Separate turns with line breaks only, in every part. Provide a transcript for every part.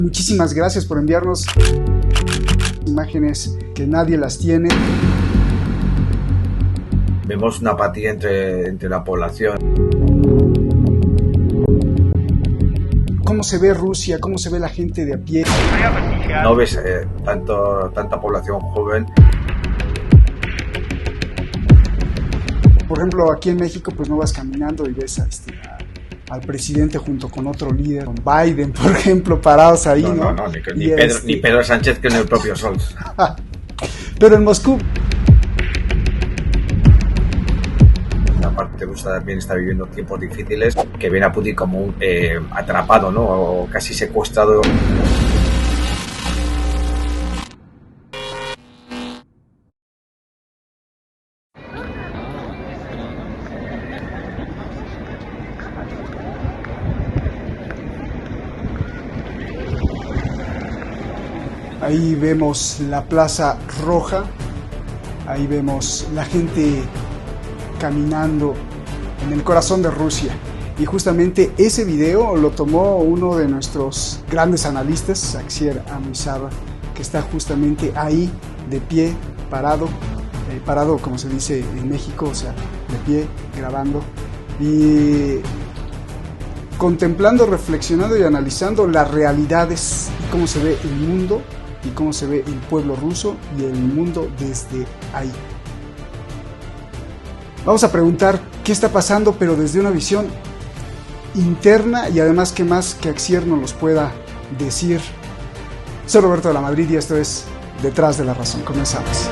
Muchísimas gracias por enviarnos imágenes que nadie las tiene.
Vemos una apatía entre la población.
¿Cómo se ve Rusia? ¿Cómo se ve la gente de a pie?
No ves tanta población joven.
Por ejemplo, aquí en México, pues no vas caminando y ves al presidente junto con otro líder, con Biden, por ejemplo, parados ahí, ¿no?
No, ni Pedro Sánchez que en el propio Scholz.
Pero en Moscú...
La parte rusa también está viviendo tiempos difíciles, que ven a Putin como un atrapado, ¿no? O casi secuestrado.
Ahí vemos la Plaza Roja, ahí vemos la gente caminando en el corazón de Rusia. Y justamente ese video lo tomó uno de nuestros grandes analistas, Axier Amisaba, que está justamente ahí, de pie, parado como se dice en México, o sea, de pie, grabando, y contemplando, reflexionando y analizando las realidades y cómo se ve el mundo y cómo se ve el pueblo ruso y el mundo desde ahí. Vamos a preguntar qué está pasando, pero desde una visión interna y además que más que Axier nos los pueda decir. Soy Roberto de la Madrid y esto es Detrás de la Razón. Comenzamos.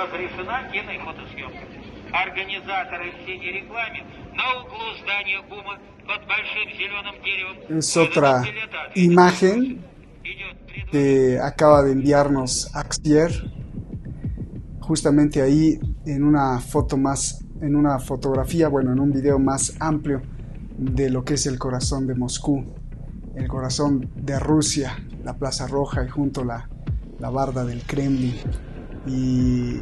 Разрешена кино- и фотосъемка. Организаторы в синей рекламе на углу здания ГУМа под большим зеленым деревом.
Es otra imagen que acaba de enviarnos Axier, justamente ahí en una foto más, en una fotografía, bueno, en un video más amplio de lo que es el corazón de Moscú, el corazón de Rusia, la Plaza Roja y junto la barda del Kremlin. Y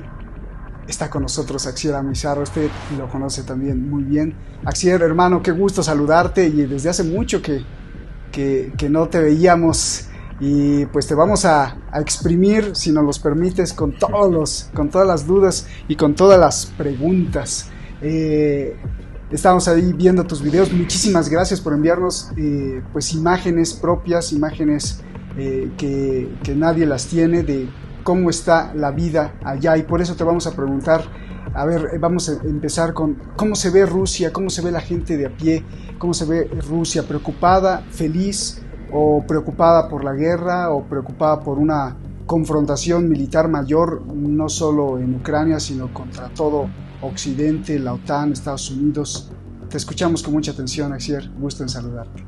está con nosotros Axier Amisaba, usted lo conoce también muy bien. Axier, hermano, qué gusto saludarte y desde hace mucho que no te veíamos y pues te vamos a exprimir, si nos los permites, con todas las dudas y con todas las preguntas. Estamos ahí viendo tus videos, muchísimas gracias por enviarnos pues imágenes propias, imágenes que nadie las tiene de cómo está la vida allá, y por eso te vamos a preguntar, a ver, vamos a empezar con cómo se ve Rusia, cómo se ve la gente de a pie, cómo se ve Rusia, preocupada, feliz o preocupada por la guerra o preocupada por una confrontación militar mayor, no solo en Ucrania, sino contra todo Occidente, la OTAN, Estados Unidos. Te escuchamos con mucha atención, Axier, gusto en saludarte.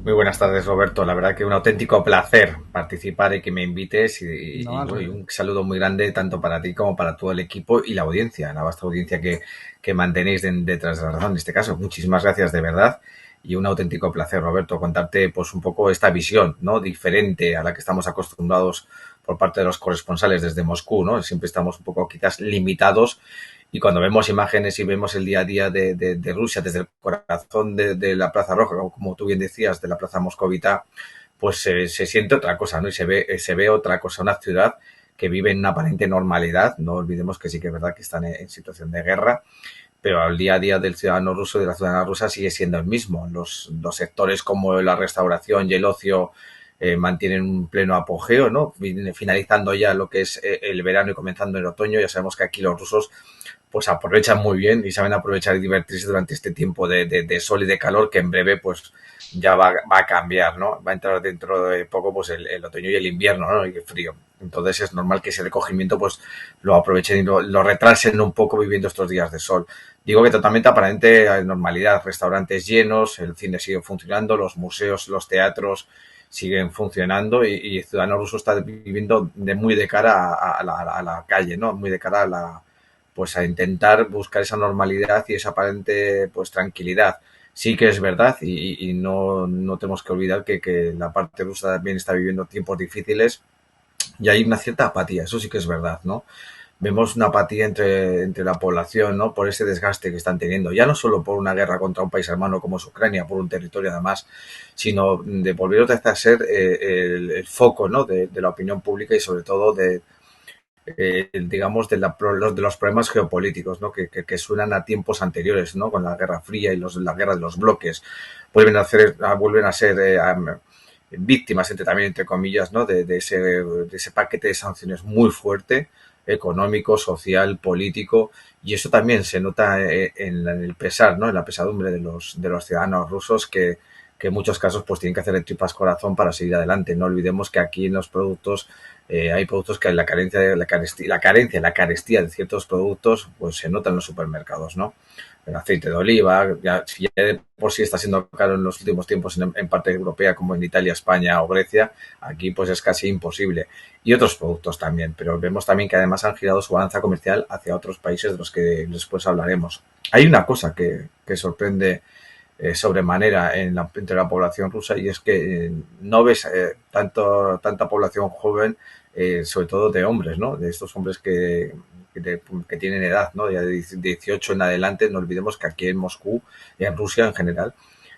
Muy buenas tardes, Roberto. La verdad que un auténtico placer participar y que me invites y un saludo muy grande tanto para ti como para todo el equipo y la audiencia, la vasta audiencia que mantenéis detrás de la razón en este caso. Muchísimas gracias de verdad y un auténtico placer, Roberto, contarte pues un poco esta visión, ¿no? Diferente a la que estamos acostumbrados por parte de los corresponsales desde Moscú, ¿no? Siempre estamos un poco quizás limitados y cuando vemos imágenes y vemos el día a día de Rusia desde el corazón de la Plaza Roja, como tú bien decías, de la Plaza Moscovita, pues se siente otra cosa, ¿no? Y se ve otra cosa, una ciudad que vive en una aparente normalidad. No olvidemos que sí que es verdad que están en situación de guerra, pero el día a día del ciudadano ruso, de la ciudadana rusa, sigue siendo el mismo. Los sectores como la restauración y el ocio mantienen un pleno apogeo, ¿no? Finalizando ya lo que es el verano y comenzando el otoño, ya sabemos que aquí los rusos pues aprovechan muy bien y saben aprovechar y divertirse durante este tiempo de sol y de calor que en breve pues ya va a cambiar, ¿no? Va a entrar dentro de poco pues el otoño y el invierno, ¿no? Y el frío. Entonces es normal que ese recogimiento pues lo aprovechen y lo retrasen un poco viviendo estos días de sol. Digo que totalmente aparente normalidad, restaurantes llenos, el cine sigue funcionando, los museos, los teatros siguen funcionando y el ciudadano ruso está viviendo muy de cara a la calle, ¿no? Muy de cara pues a intentar buscar esa normalidad y esa aparente pues tranquilidad. Sí que es verdad y no tenemos que olvidar que la parte rusa también está viviendo tiempos difíciles y hay una cierta apatía, eso sí que es verdad, ¿no? Vemos una apatía entre la población, ¿no? Por ese desgaste que están teniendo, ya no solo por una guerra contra un país hermano como es Ucrania, por un territorio además, sino de volver otra vez a ser el foco, ¿no? De la opinión pública y sobre todo digamos, de los problemas geopolíticos, ¿no? Que suenan a tiempos anteriores, ¿no? Con la Guerra Fría y la guerra de los bloques. Vuelven a ser víctimas, también entre comillas, ¿no? De ese paquete de sanciones muy fuerte, económico, social, político, y eso también se nota en el pesar, ¿no? En la pesadumbre de los ciudadanos rusos que en muchos casos pues tienen que hacer de tripas corazón para seguir adelante. No olvidemos que aquí en los productos hay productos que la carestía de ciertos productos pues se nota en los supermercados, ¿no? El aceite de oliva, si ya de por sí está siendo caro en los últimos tiempos en parte europea como en Italia, España o Grecia, aquí pues es casi imposible. Y otros productos también, pero vemos también que además han girado su balanza comercial hacia otros países de los que después hablaremos. Hay una cosa que sorprende sobremanera entre la población rusa y es que no ves tanta población joven, sobre todo de hombres, ¿no? De estos hombres que tienen edad, ¿no? Ya de 18 en adelante. No olvidemos que aquí en Moscú y en Rusia en general,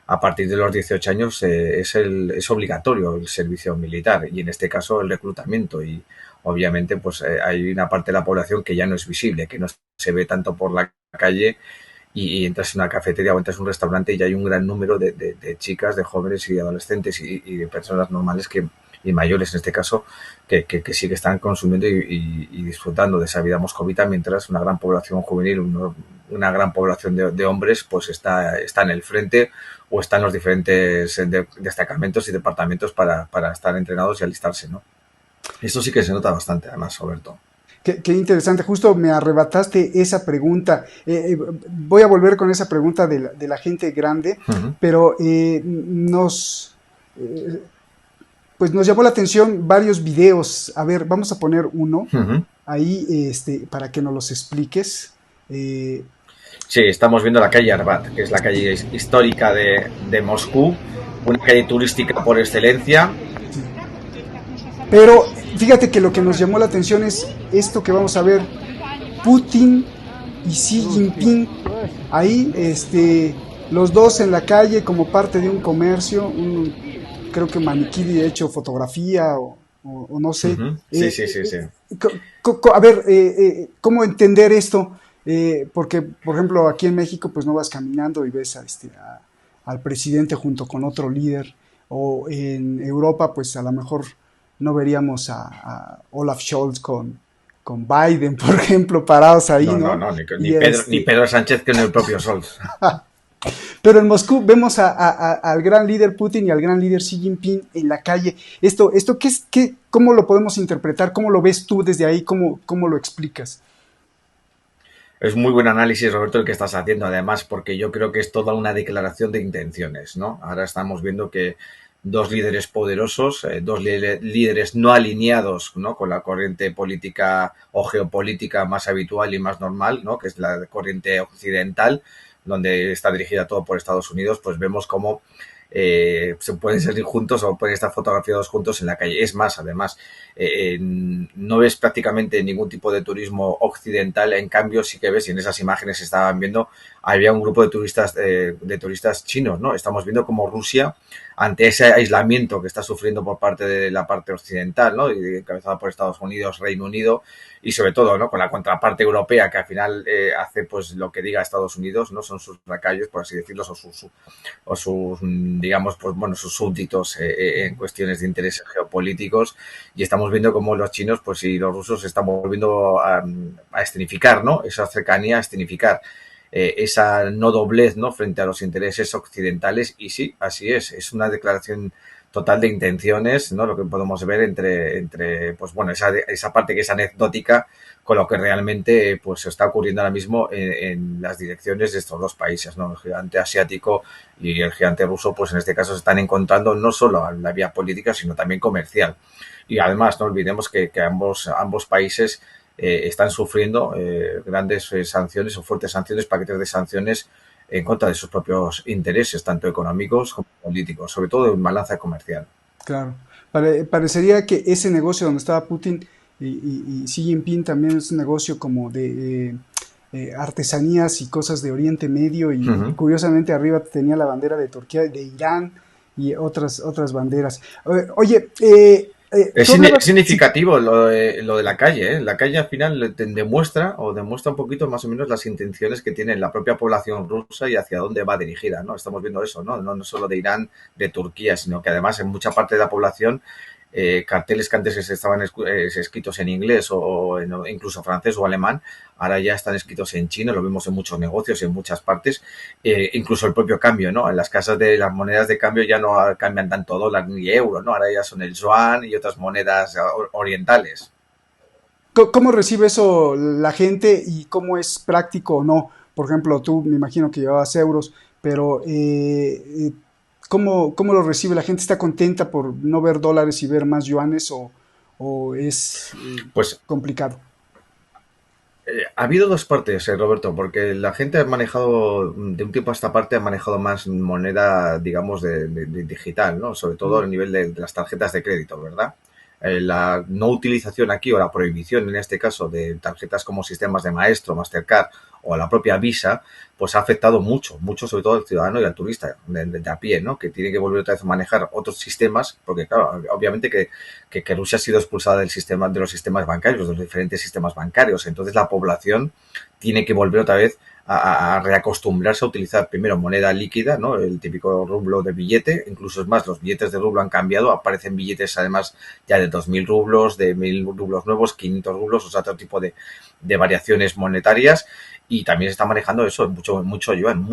a partir de los 18 años es obligatorio el servicio militar y en este caso el reclutamiento y obviamente pues hay una parte de la población que ya no es visible, que no se ve tanto por la calle y entras en una cafetería o entras en un restaurante y ya hay un gran número de chicas, de jóvenes y de adolescentes y de personas normales y mayores en este caso que sí que están consumiendo y disfrutando de esa vida moscovita, mientras una gran población juvenil, una gran población de hombres pues está en el frente o está en los diferentes destacamentos y departamentos para estar entrenados y alistarse, ¿no? Esto sí que se nota bastante además, Roberto.
Qué interesante, justo me arrebataste esa pregunta. Voy a volver con esa pregunta de la gente grande, pero pues nos llamó la atención varios videos. A ver, vamos a poner uno ahí para que nos los expliques.
Sí, estamos viendo la calle Arbat, que es la calle histórica de Moscú, una calle turística por excelencia.
Pero fíjate que lo que nos llamó la atención es esto que vamos a ver, Putin y Xi Jinping, ahí los dos en la calle como parte de un comercio, creo que maniquí de hecho fotografía o no sé.
Sí.
A ver, ¿cómo entender esto? Porque, por ejemplo, aquí en México pues no vas caminando y ves al presidente junto con otro líder, o en Europa pues a lo mejor no veríamos a Olaf Scholz con Biden, por ejemplo, parados ahí, ¿no?
No, ni Pedro Sánchez que en el propio Scholz.
Pero en Moscú vemos al gran líder Putin y al gran líder Xi Jinping en la calle. Esto ¿cómo lo podemos interpretar? ¿Cómo lo ves tú desde ahí? ¿Cómo lo explicas?
Es muy buen análisis, Roberto, el que estás haciendo, además, porque yo creo que es toda una declaración de intenciones, ¿no? Ahora estamos viendo que dos líderes poderosos, dos líderes no alineados, ¿no? Con la corriente política o geopolítica más habitual y más normal, ¿no? Que es la corriente occidental, donde está dirigida todo por Estados Unidos, pues vemos cómo se pueden salir juntos o pueden estar fotografiados juntos en la calle. Es más, además, no ves prácticamente ningún tipo de turismo occidental, en cambio sí que ves, y en esas imágenes se estaban viendo, había un grupo de turistas chinos, ¿no? Estamos viendo como Rusia, ante ese aislamiento que está sufriendo por parte de la parte occidental, ¿no? Y encabezada por Estados Unidos, Reino Unido, y sobre todo, ¿no?, con la contraparte europea que al final hace pues lo que diga Estados Unidos, ¿no? Son sus lacayos, por así decirlo, o sus digamos, pues bueno, sus súbditos en cuestiones de intereses geopolíticos, y estamos viendo cómo los chinos, pues y los rusos se están volviendo a escenificar, ¿no? Esa cercanía, a escenificar esa no doblez, ¿no?, frente a los intereses occidentales. Y sí, así es una declaración total de intenciones, ¿no?, lo que podemos ver entre pues bueno, esa parte que es anecdótica con lo que realmente pues está ocurriendo ahora mismo en las direcciones de estos dos países, ¿no? El gigante asiático y el gigante ruso, pues en este caso se están encontrando no solo en la vía política, sino también comercial. Y además no olvidemos que ambos países están sufriendo grandes sanciones o fuertes sanciones, paquetes de sanciones en contra de sus propios intereses, tanto económicos como políticos, sobre todo en balanza comercial.
Claro. Parecería que ese negocio donde estaba Putin y Xi Jinping también es un negocio como de artesanías y cosas de Oriente Medio, y curiosamente arriba tenía la bandera de Turquía, de Irán y otras banderas. Oye,
es significativo lo de la calle, ¿eh? La calle al final demuestra un poquito más o menos las intenciones que tiene la propia población rusa y hacia dónde va dirigida, ¿no? Estamos viendo eso, ¿no? No solo de Irán, de Turquía, sino que además en mucha parte de la población carteles que antes estaban escritos en inglés o incluso francés o alemán, ahora ya están escritos en chino, lo vemos en muchos negocios, en muchas partes, incluso el propio cambio, ¿no? En las casas de las monedas de cambio ya no cambian tanto dólar ni euro, ¿no? Ahora ya son el yuan y otras monedas orientales.
¿Cómo recibe eso la gente y cómo es práctico o no? Por ejemplo, tú me imagino que llevabas euros, pero ¿cómo lo recibe la gente? ¿Está contenta por no ver dólares y ver más yuanes, o es
Pues
complicado?
ha habido dos partes, Roberto, porque la gente ha manejado, de un tiempo a esta parte, ha manejado más moneda, digamos, de digital, ¿no? Sobre todo a nivel de las tarjetas de crédito, ¿verdad? La no utilización aquí o la prohibición en este caso de tarjetas como sistemas de Maestro, Mastercard o la propia Visa, pues ha afectado mucho sobre todo al ciudadano y al turista de a pie, ¿no? Que tiene que volver otra vez a manejar otros sistemas, porque claro, obviamente que Rusia ha sido expulsada del sistema, de los sistemas bancarios, de los diferentes sistemas bancarios, entonces la población tiene que volver otra vez a reacostumbrarse a utilizar primero moneda líquida, ¿no? El típico rublo de billete, incluso es más, los billetes de rublo han cambiado, aparecen billetes además ya de 2.000 rublos, de 1.000 rublos nuevos, 500 rublos, o sea, otro tipo de variaciones monetarias, y también se está manejando eso, mucho yuan.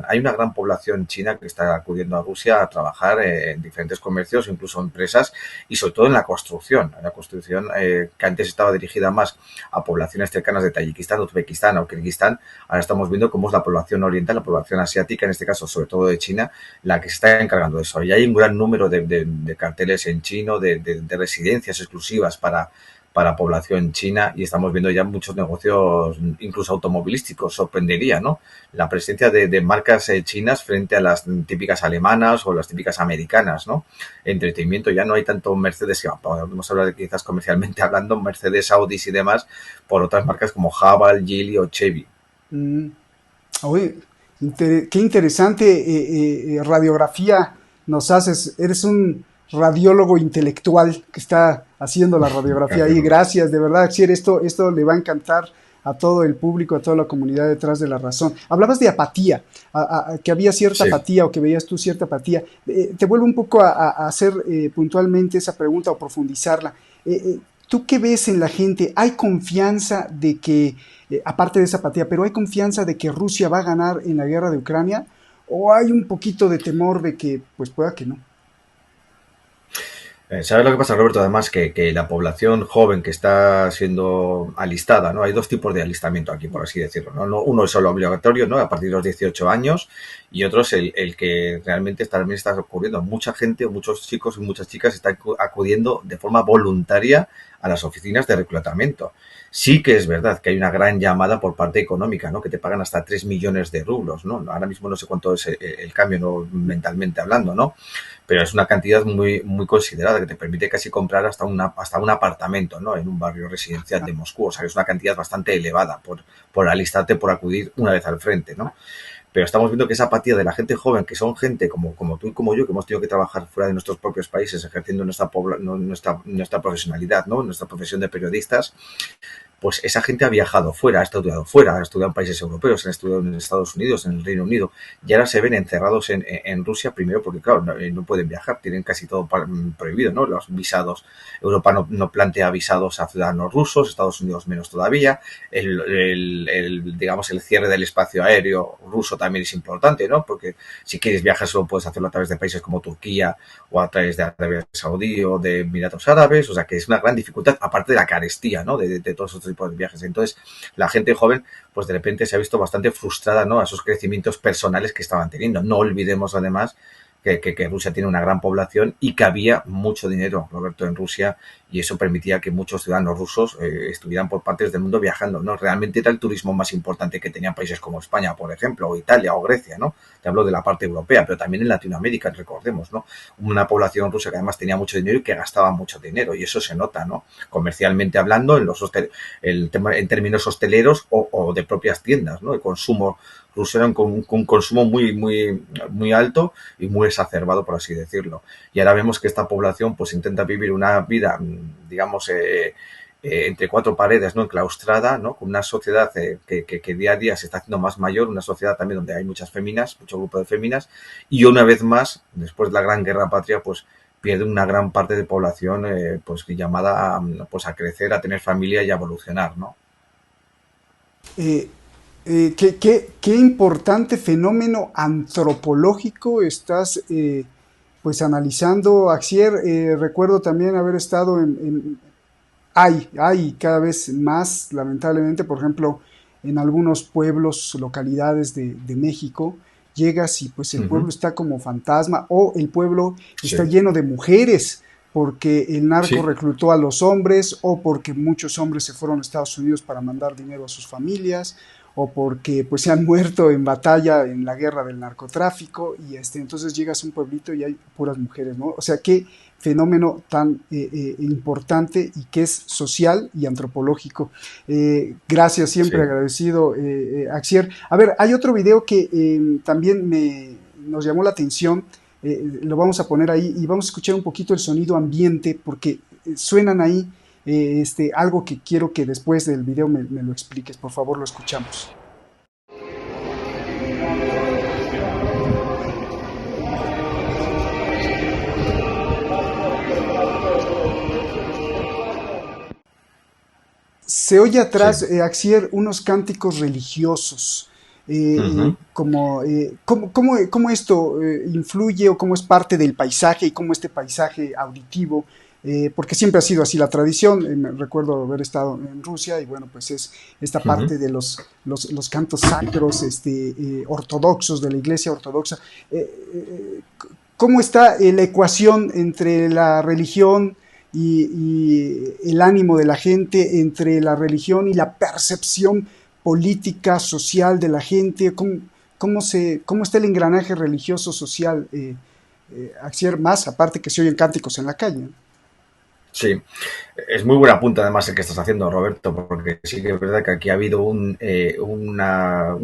Hay una gran población china que está acudiendo a Rusia a trabajar en diferentes comercios, incluso empresas, y sobre todo en la construcción, que antes estaba dirigida más a poblaciones cercanas de Tayikistán, Uzbekistán o Kirguistán. Ahora estamos viendo cómo es la población oriental, la población asiática, en este caso sobre todo de China, la que se está encargando de eso. Y hay un gran número de carteles en chino, de residencias exclusivas para población china, y estamos viendo ya muchos negocios, incluso automovilísticos. Sorprendería, ¿no?, la presencia de marcas chinas frente a las típicas alemanas o las típicas americanas, ¿no? Entretenimiento, ya no hay tanto Mercedes, podemos hablar de, quizás comercialmente hablando, Mercedes, Audis y demás, por otras marcas como Haval, Geely o Chevy.
Oye, qué interesante radiografía nos haces. Eres un radiólogo intelectual que está haciendo la radiografía ahí. Gracias, de verdad, Xier, esto le va a encantar a todo el público, a toda la comunidad detrás de La Razón. Hablabas de apatía, que había cierta apatía, o que veías tú cierta apatía. Te vuelvo un poco a hacer puntualmente esa pregunta o profundizarla. ¿Tú qué ves en la gente? ¿Hay confianza de que, aparte de esa apatía, pero hay confianza de que Rusia va a ganar en la guerra de Ucrania? ¿O hay un poquito de temor de que, pues pueda que no?
¿Sabes lo que pasa, Roberto? Además que la población joven que está siendo alistada, ¿no? Hay dos tipos de alistamiento aquí, por así decirlo, ¿no? Uno es el obligatorio, ¿no?, a partir de los 18 años, y otro es el que realmente también está ocurriendo. Mucha gente, muchos chicos y muchas chicas están acudiendo de forma voluntaria a las oficinas de reclutamiento. Sí que es verdad que hay una gran llamada por parte económica, ¿no? Que te pagan hasta 3 millones de rublos, ¿no? Ahora mismo no sé cuánto es el cambio, ¿no? Mentalmente hablando, ¿no? Pero es una cantidad muy considerada que te permite casi comprar hasta un apartamento, ¿no? En un barrio residencial de Moscú. O sea, que es una cantidad bastante elevada por alistarte, por acudir una vez al frente, ¿no? Pero estamos viendo que esa apatía de la gente joven, que son gente como tú y como yo, que hemos tenido que trabajar fuera de nuestros propios países ejerciendo nuestra profesionalidad, ¿no? Nuestra profesión de periodistas, pues esa gente ha viajado fuera, ha estudiado en países europeos, han estudiado en Estados Unidos, en el Reino Unido, y ahora se ven encerrados en Rusia, primero porque, claro, no pueden viajar, tienen casi todo prohibido, ¿no? Los visados, Europa no plantea visados a ciudadanos rusos, Estados Unidos menos todavía, digamos, el cierre del espacio aéreo ruso también es importante, ¿no? Porque si quieres viajar solo puedes hacerlo a través de países como Turquía o a través de Arabia Saudí o de Emiratos Árabes, o sea que es una gran dificultad, aparte de la carestía, ¿no? De todos estos tipos de viajes. Entonces, la gente joven, pues de repente se ha visto bastante frustrada, ¿no? A esos crecimientos personales que estaban teniendo. No olvidemos, además, que Rusia tiene una gran población y que había mucho dinero, Roberto, en Rusia, y eso permitía que muchos ciudadanos rusos estuvieran por partes del mundo viajando, ¿no? Realmente era el turismo más importante que tenían países como España, por ejemplo, o Italia o Grecia, ¿no? Te hablo de la parte europea, pero también en Latinoamérica, recordemos, ¿no? Una población rusa que además tenía mucho dinero y que gastaba mucho dinero, y eso se nota, ¿no? Comercialmente hablando, en términos hosteleros o de propias tiendas, ¿no? El consumo ruso era un consumo muy alto y muy exacerbado, por así decirlo. Y ahora vemos que esta población pues intenta vivir una vida, digamos, entre cuatro paredes, ¿no? Enclaustrada, ¿no? Con una sociedad que día a día se está haciendo más mayor, una sociedad también donde hay muchas féminas, mucho grupo de féminas, y una vez más, después de la Gran Guerra Patria, pues pierde una gran parte de población pues llamada pues a crecer, a tener familia y a evolucionar, ¿no?
Qué importante fenómeno antropológico estás pues analizando, Axier. Recuerdo también haber estado hay cada vez más, lamentablemente, por ejemplo, en algunos pueblos, localidades de México, llegas y pues el pueblo está como fantasma, o el pueblo está lleno de mujeres, porque el narco reclutó a los hombres, o porque muchos hombres se fueron a Estados Unidos para mandar dinero a sus familias, o porque pues se han muerto en batalla en la guerra del narcotráfico, y entonces llegas a un pueblito y hay puras mujeres, ¿no? O sea, qué fenómeno tan importante, y que es social y antropológico. Gracias, siempre agradecido, Axier. A ver, hay otro video que también nos llamó la atención. Lo vamos a poner ahí y vamos a escuchar un poquito el sonido ambiente, porque suenan ahí algo que quiero que después del video me lo expliques. Por favor, lo escuchamos. Se oye atrás, Axier, unos cánticos religiosos. ¿Cómo esto influye, o cómo es parte del paisaje, y cómo este paisaje auditivo, porque siempre ha sido así la tradición? Recuerdo haber estado en Rusia, y bueno, pues es esta parte de los cantos sacros ortodoxos, de la iglesia ortodoxa. ¿Cómo está la ecuación entre la religión y el ánimo de la gente, entre la religión y la percepción política, social de la gente? ¿Cómo está el engranaje religioso social, Axier, más aparte que se oyen cánticos en la calle?
Sí, es muy buena punta además el que estás haciendo, Roberto, porque sí que es verdad que aquí ha habido un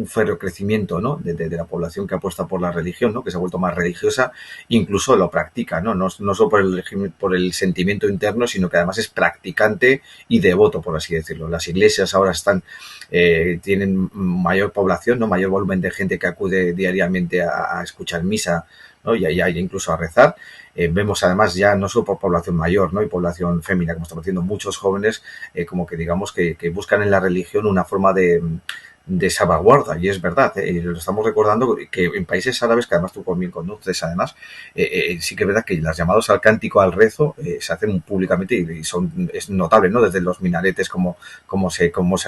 férreo crecimiento, ¿no? de la población que apuesta por la religión, ¿no? Que se ha vuelto más religiosa, incluso lo practica, no solo por el sentimiento interno, sino que además es practicante y devoto, por así decirlo. Las iglesias ahora tienen mayor población, ¿no? Mayor volumen de gente que acude diariamente a escuchar misa, ¿no? y incluso a rezar. Vemos además ya no solo por población mayor, ¿no? Y población fémina, como estamos diciendo, muchos jóvenes como que digamos que buscan en la religión una forma de de salvaguarda, y es verdad, y lo estamos recordando que en países árabes, que además tú bien conoces, además, sí que es verdad que las llamados al cántico, al rezo, se hacen públicamente y es notable, ¿no? Desde los minaretes, como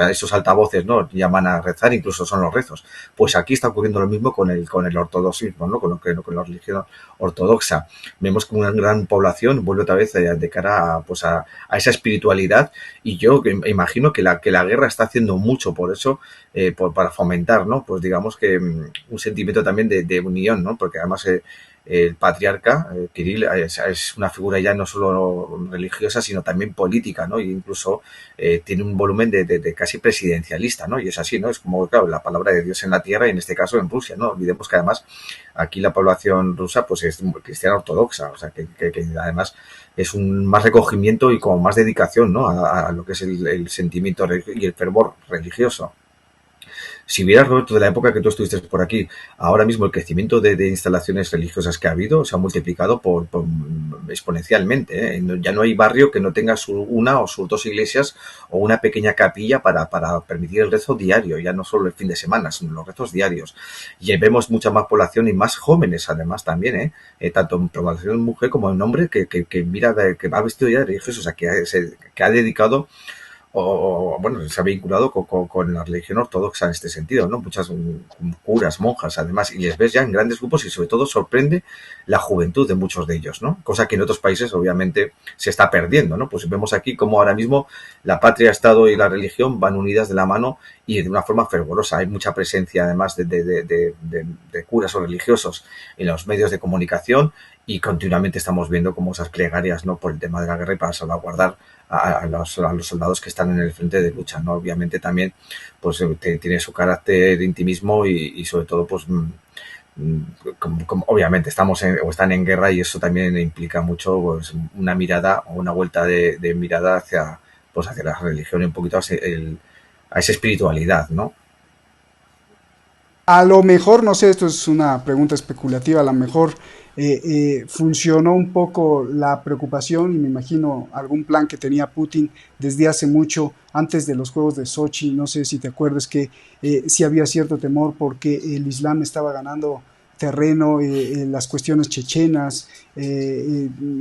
esos altavoces, ¿no? Llaman a rezar, incluso son los rezos. Pues aquí está ocurriendo lo mismo con el ortodoxismo, ¿no? Con la religión ortodoxa. Vemos que una gran población vuelve otra vez de cara a esa espiritualidad, y yo imagino que la guerra está haciendo mucho por eso, para fomentar, ¿no? Pues digamos que un sentimiento también de unión, ¿no? Porque además el patriarca, Kirill, es una figura ya no solo religiosa, sino también política, ¿no? E incluso tiene un volumen de casi presidencialista, ¿no? Y es así, ¿no? Es como, claro, la palabra de Dios en la tierra, y en este caso en Rusia, ¿no? Olvidemos que además aquí la población rusa pues es cristiana ortodoxa, o sea, que además es un más recogimiento y como más dedicación, ¿no? A lo que es el sentimiento y el fervor religioso. Si vieras, Roberto, de la época que tú estuviste por aquí, ahora mismo el crecimiento de instalaciones religiosas que ha habido se ha multiplicado exponencialmente, ¿eh? Ya no hay barrio que no tenga una o sus dos iglesias o una pequeña capilla para permitir el rezo diario, ya no solo el fin de semana, sino los rezos diarios. Y vemos mucha más población y más jóvenes, además, también, tanto en población mujer como en hombre, que que va vestido ya de religioso, o sea, que ha dedicado bueno, se ha vinculado con la religión ortodoxa en este sentido, ¿no? Muchas curas, monjas, además, y les ves ya en grandes grupos, y sobre todo sorprende la juventud de muchos de ellos, ¿no? Cosa que en otros países obviamente se está perdiendo, ¿no? Pues vemos aquí cómo ahora mismo la patria, Estado y la religión van unidas de la mano y de una forma fervorosa. Hay mucha presencia además de curas o religiosos en los medios de comunicación, y continuamente estamos viendo como esas plegarias, ¿no? Por el tema de la guerra y para salvaguardar a los soldados que están en el frente de lucha, ¿no? Obviamente también pues tiene su carácter de intimismo y sobre todo pues como obviamente están en guerra, y eso también implica mucho pues una mirada o una vuelta de mirada hacia la religión y un poquito a esa espiritualidad, ¿no?
A lo mejor, no sé, esto es una pregunta especulativa, a lo mejor funcionó un poco la preocupación, y me imagino algún plan que tenía Putin desde hace mucho, antes de los Juegos de Sochi. No sé si te acuerdas que sí había cierto temor porque el Islam estaba ganando terreno en las cuestiones chechenas.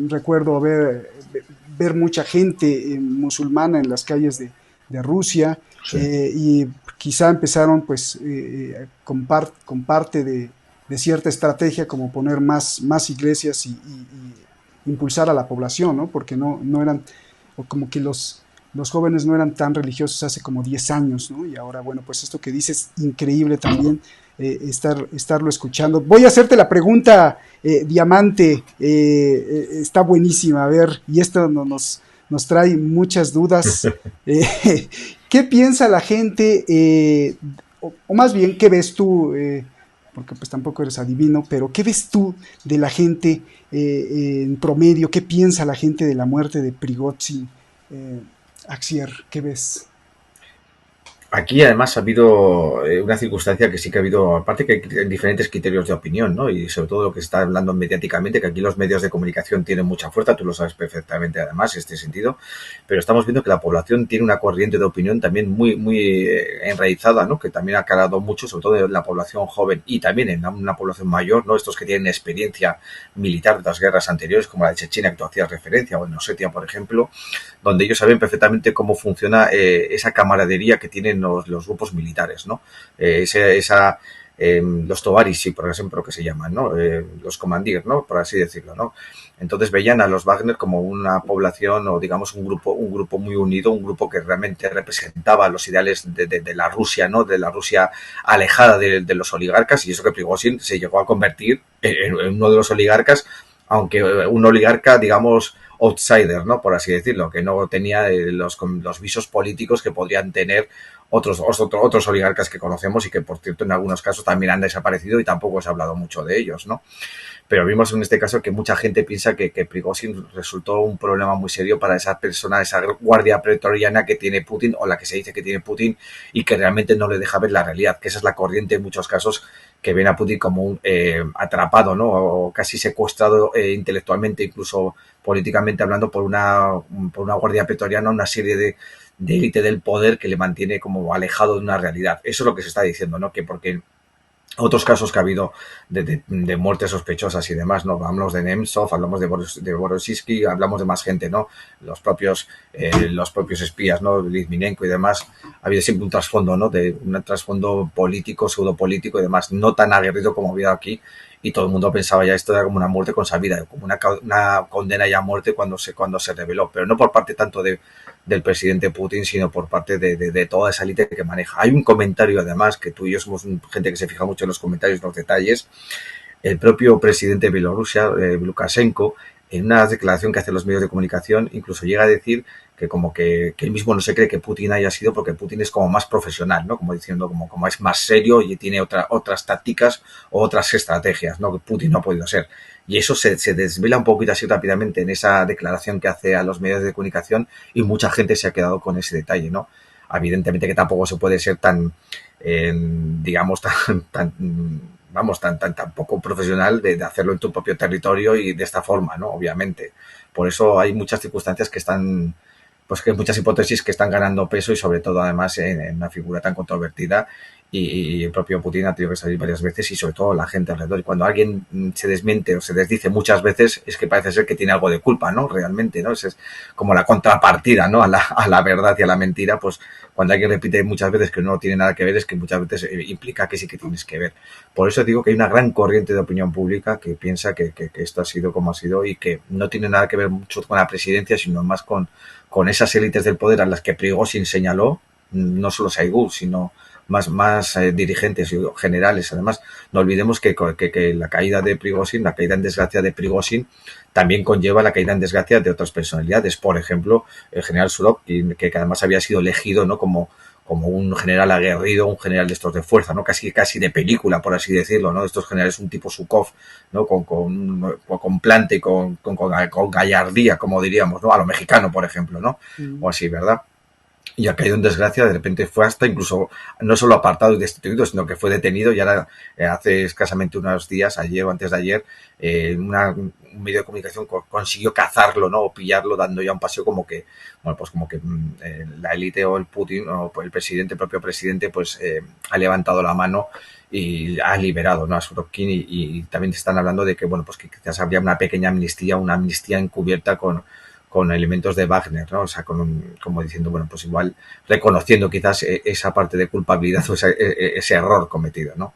Recuerdo ver mucha gente musulmana en las calles de Rusia.
Sí.
Y quizá empezaron pues con parte de cierta estrategia, como poner más iglesias y impulsar a la población, ¿no? Porque no eran, o como que los jóvenes no eran tan religiosos hace como 10 años, ¿no? Y ahora, bueno, pues esto que dices, increíble también estarlo escuchando. Voy a hacerte la pregunta, Diamante, está buenísima, a ver, y esto nos trae muchas dudas. ¿Qué piensa la gente, o más bien, qué ves tú, porque pues tampoco eres adivino, pero qué ves tú de la gente en promedio? ¿Qué piensa la gente de la muerte de Prigozhin? Axier, ¿qué ves?
Aquí además ha habido una circunstancia que sí que ha habido, aparte que hay diferentes criterios de opinión, ¿no? Y sobre todo lo que se está hablando mediáticamente, que aquí los medios de comunicación tienen mucha fuerza, tú lo sabes perfectamente además, en este sentido, pero estamos viendo que la población tiene una corriente de opinión también muy enraizada, ¿no? Que también ha calado mucho, sobre todo en la población joven y también en una población mayor, ¿no? Estos que tienen experiencia militar de las guerras anteriores, como la de Chechenia, que tú hacías referencia, o en Osetia, por ejemplo, donde ellos saben perfectamente cómo funciona esa camaradería que tienen los grupos militares, ¿no? Los tovarishchi, por ejemplo, que se llaman, ¿no? Los comandíes, ¿no? Por así decirlo, ¿no? Entonces veían a los Wagner como una población, o digamos un grupo muy unido, un grupo que realmente representaba los ideales de la Rusia, ¿no? De la Rusia alejada de los oligarcas, y eso que Prigozhin se llegó a convertir en uno de los oligarcas, aunque un oligarca, digamos, outsider, ¿no? Por así decirlo, que no tenía los visos políticos que podrían tener otros oligarcas que conocemos, y que, por cierto, en algunos casos también han desaparecido y tampoco se ha hablado mucho de ellos, ¿no? Pero vimos en este caso que mucha gente piensa que Prigozhin resultó un problema muy serio para esa persona, esa guardia pretoriana que tiene Putin, o la que se dice que tiene Putin, y que realmente no le deja ver la realidad, que esa es la corriente en muchos casos, que ven a Putin como un atrapado, ¿no? O casi secuestrado intelectualmente, incluso políticamente hablando, por una guardia pretoriana, una serie de élite del poder que le mantiene como alejado de una realidad. Eso es lo que se está diciendo, ¿no? Que porque otros casos que ha habido de muertes sospechosas y demás, ¿no? Hablamos de Nemtsov, hablamos de Boroshinsky, hablamos de más gente, ¿no? Los propios espías, ¿no? Litvinenko y demás. Ha habido siempre un trasfondo, ¿no? De un trasfondo político, pseudopolítico y demás, no tan aguerrido como ha habido aquí. Y todo el mundo pensaba ya esto era como una muerte consabida, como una condena ya a muerte cuando se reveló, pero no por parte tanto del presidente Putin, sino por parte de toda esa élite que maneja. Hay un comentario, además, que tú y yo somos gente que se fija mucho en los comentarios, en los detalles. El propio presidente de Bielorrusia, Lukashenko, en una declaración que hace en los medios de comunicación, incluso llega a decir que como que él mismo no se cree que Putin haya sido, porque Putin es como más profesional, ¿no? Como diciendo, como es más serio y tiene otras tácticas o otras estrategias, ¿no? Que Putin no ha podido ser. Y eso se desvela un poquito así rápidamente en esa declaración que hace a los medios de comunicación, y mucha gente se ha quedado con ese detalle, ¿no? Evidentemente que tampoco se puede ser tan, digamos, tan poco profesional de hacerlo en tu propio territorio y de esta forma, ¿no? Obviamente. Por eso hay muchas circunstancias que están, pues que hay muchas hipótesis que están ganando peso, y sobre todo además en una figura tan controvertida, y el propio Putin ha tenido que salir varias veces, y sobre todo la gente alrededor. Y cuando alguien se desmiente o se desdice muchas veces, es que parece ser que tiene algo de culpa, ¿no? Realmente, ¿no? Es como la contrapartida, ¿no? A la verdad y a la mentira. Pues cuando alguien repite muchas veces que no tiene nada que ver, es que muchas veces implica que sí que tienes que ver. Por eso digo que hay una gran corriente de opinión pública que piensa que esto ha sido como ha sido, y que no tiene nada que ver mucho con la presidencia, sino más con esas élites del poder a las que Prigozhin señaló, no solo Shoigu, sino más dirigentes y generales. Además, no olvidemos que la caída de Prigozhin, la caída en desgracia de Prigozhin, también conlleva la caída en desgracia de otras personalidades. Por ejemplo, el general Surovikin, que además había sido elegido, ¿no? como un general aguerrido, un general de estos de fuerza, ¿no? Casi de película, por así decirlo, ¿no? Estos generales un tipo Sukov, ¿no? Con plante y con gallardía, como diríamos, ¿no? A lo mexicano, por ejemplo, ¿no? O así, ¿verdad? Y ha caído en desgracia. De repente fue hasta incluso no solo apartado y destituido, sino que fue detenido, y ahora hace escasamente unos días, ayer o antes de ayer, un medio de comunicación consiguió cazarlo, ¿no? O pillarlo, dando ya un paseo como que, bueno, pues como que la élite o el Putin o el presidente, el propio presidente, pues ha levantado la mano y ha liberado, ¿no? A Surovikin, y también están hablando de que, bueno, pues que quizás habría una pequeña amnistía, una amnistía encubierta con elementos de Wagner, ¿no? O sea, como diciendo, bueno, pues igual reconociendo quizás esa parte de culpabilidad o ese error cometido, ¿no?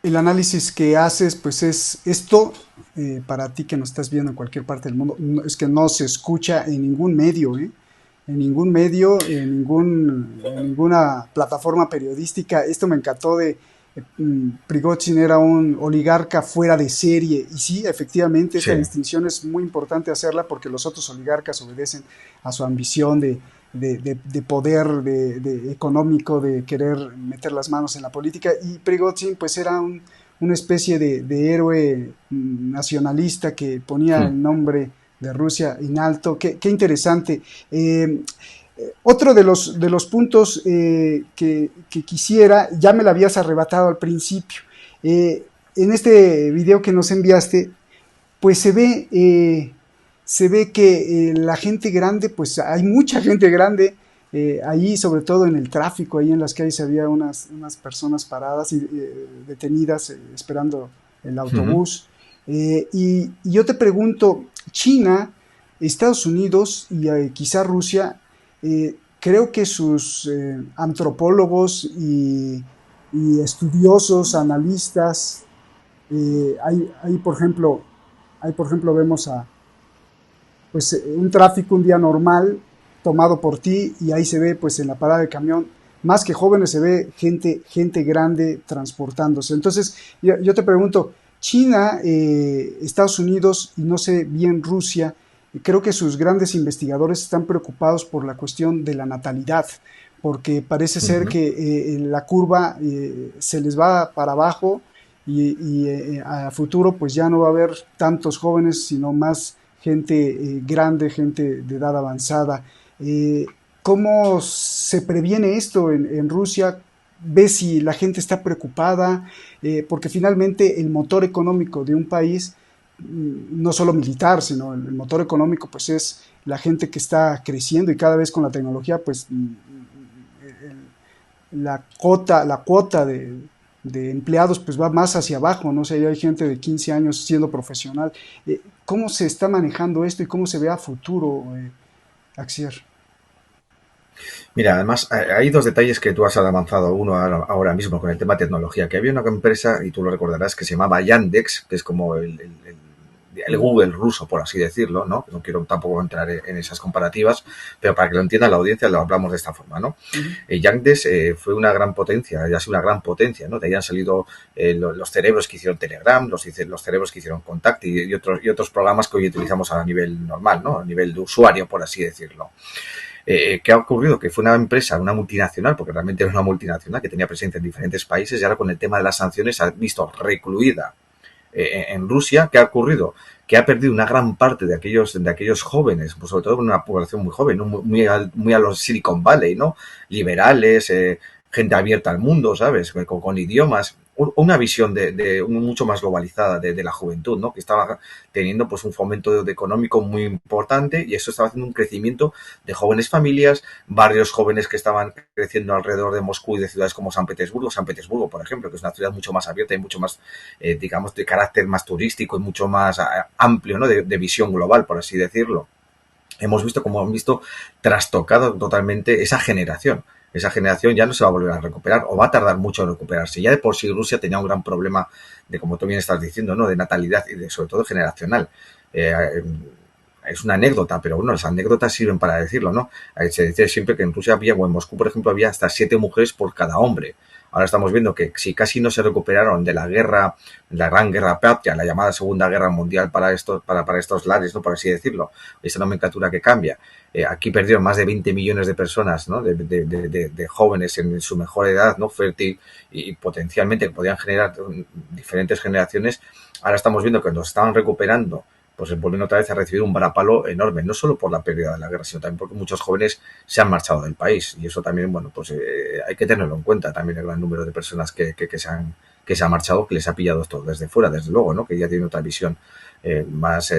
El análisis que haces, pues es esto, para ti que nos estás viendo en cualquier parte del mundo, es que no se escucha en ningún medio, en ningún medio, en ninguna plataforma periodística. Esto me encantó de Prigozhin era un oligarca fuera de serie, y sí, efectivamente, esta distinción es muy importante hacerla, porque los otros oligarcas obedecen a su ambición de poder económico, de querer meter las manos en la política, y Prigozhin pues era una especie de héroe nacionalista que ponía el nombre de Rusia en alto. Qué interesante. Otro de los puntos que quisiera, ya me lo habías arrebatado al principio, en este video que nos enviaste, pues se ve que la gente grande, pues hay mucha gente grande ahí, sobre todo en el tráfico, ahí en las calles había unas personas paradas y detenidas esperando el autobús. Y yo te pregunto, China, Estados Unidos y quizá Rusia, creo que sus antropólogos y estudiosos, analistas, hay por ejemplo vemos pues un tráfico un día normal tomado por ti, y ahí se ve pues en la parada de camión, más que jóvenes, se ve gente grande transportándose. Entonces yo te pregunto, China, Estados Unidos y no sé bien Rusia, creo que sus grandes investigadores están preocupados por la cuestión de la natalidad, porque parece ser que la curva se les va para abajo, y a futuro pues ya no va a haber tantos jóvenes, sino más gente grande, gente de edad avanzada. ¿Cómo se previene esto en Rusia? ¿Ves si la gente está preocupada? Porque finalmente el motor económico de un país no solo militar, sino el motor económico, pues es la gente que está creciendo y cada vez con la tecnología, pues la cuota de empleados pues va más hacia abajo, ¿no? O sea, ya hay gente de 15 años siendo profesional. ¿Cómo se está manejando esto y cómo se ve a futuro, Axier?
Mira, además hay dos detalles que tú has avanzado. Uno ahora mismo con el tema tecnología, que había una empresa, y tú lo recordarás, que se llamaba Yandex, que es como el Google ruso, por así decirlo, ¿no? No quiero tampoco entrar en esas comparativas, pero para que lo entienda la audiencia lo hablamos de esta forma, ¿no? Yandex fue una gran potencia, ya ha sido una gran potencia, ¿no? De ahí han salido los cerebros que hicieron Telegram, los cerebros que hicieron Contact y otros programas que hoy utilizamos a nivel normal, ¿no? A nivel de usuario, por así decirlo. ¿Qué ha ocurrido? Que fue una empresa, una multinacional, porque realmente era una multinacional que tenía presencia en diferentes países y ahora con el tema de las sanciones se ha visto recluida en Rusia. ¿Qué ha ocurrido? Que ha perdido una gran parte de aquellos jóvenes, pues sobre todo una población muy joven, ¿no? muy a los Silicon Valley, ¿no? Liberales, gente abierta al mundo, ¿sabes? Con idiomas, una visión mucho más globalizada de la juventud, ¿no? Que estaba teniendo pues un fomento económico muy importante y eso estaba haciendo un crecimiento de jóvenes familias, barrios jóvenes que estaban creciendo alrededor de Moscú y de ciudades como San Petersburgo, por ejemplo, que es una ciudad mucho más abierta y mucho más, digamos, de carácter más turístico y mucho más amplio, ¿no? De visión global, por así decirlo. Hemos visto trastocado totalmente esa generación. Esa generación ya no se va a volver a recuperar o va a tardar mucho en recuperarse. Ya de por sí Rusia tenía un gran problema de, como tú bien estás diciendo, ¿no? De natalidad y sobre todo generacional. Es una anécdota, pero bueno, las anécdotas sirven para decirlo, ¿no? Se dice siempre que en Rusia había, o en Moscú, por ejemplo, había hasta 7 mujeres por cada hombre. Ahora estamos viendo que si casi no se recuperaron de la gran guerra patria, la llamada Segunda Guerra Mundial para estos lares, ¿no? Por así decirlo, esa nomenclatura que cambia. Aquí perdieron más de 20 millones de personas, ¿no? De jóvenes en su mejor edad, ¿no? Fértil y potencialmente podían generar diferentes generaciones. Ahora estamos viendo que nos estaban recuperando, pues vuelven otra vez a recibir un varapalo enorme, no solo por la pérdida de la guerra, sino también porque muchos jóvenes se han marchado del país. Y eso también, bueno, pues hay que tenerlo en cuenta, también el gran número de personas que se han marchado, que les ha pillado esto desde fuera, desde luego, ¿no? Que ya tiene otra visión más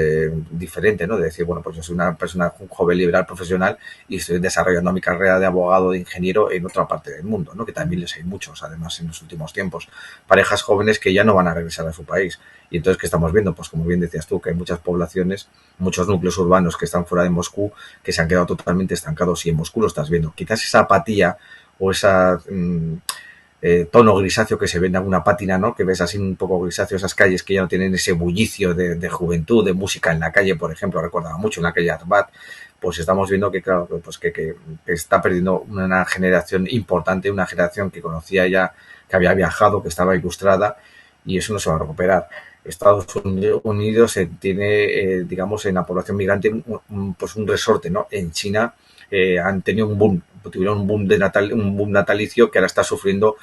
diferente, ¿no? De decir, bueno, pues yo soy un joven liberal profesional y estoy desarrollando mi carrera de abogado, de ingeniero en otra parte del mundo, ¿no? Que también les hay muchos, además, en los últimos tiempos. Parejas jóvenes que ya no van a regresar a su país. Y entonces, ¿qué estamos viendo? Pues como bien decías tú, que hay muchas poblaciones, muchos núcleos urbanos que están fuera de Moscú, que se han quedado totalmente estancados y en Moscú lo estás viendo. Quizás esa apatía o esa tono grisáceo que se ve en alguna pátina, ¿no? Que ves así un poco grisáceo esas calles que ya no tienen ese bullicio de juventud, de música en la calle, por ejemplo, recordaba mucho en la calle Arbat. Pues estamos viendo que, claro, pues que está perdiendo una generación importante, una generación que conocía ya, que había viajado, que estaba ilustrada, y eso no se va a recuperar. Estados Unidos tiene, digamos, en la población migrante pues un resorte, ¿no? En China han tenido tuvieron un boom natalicio que ahora está sufriendo,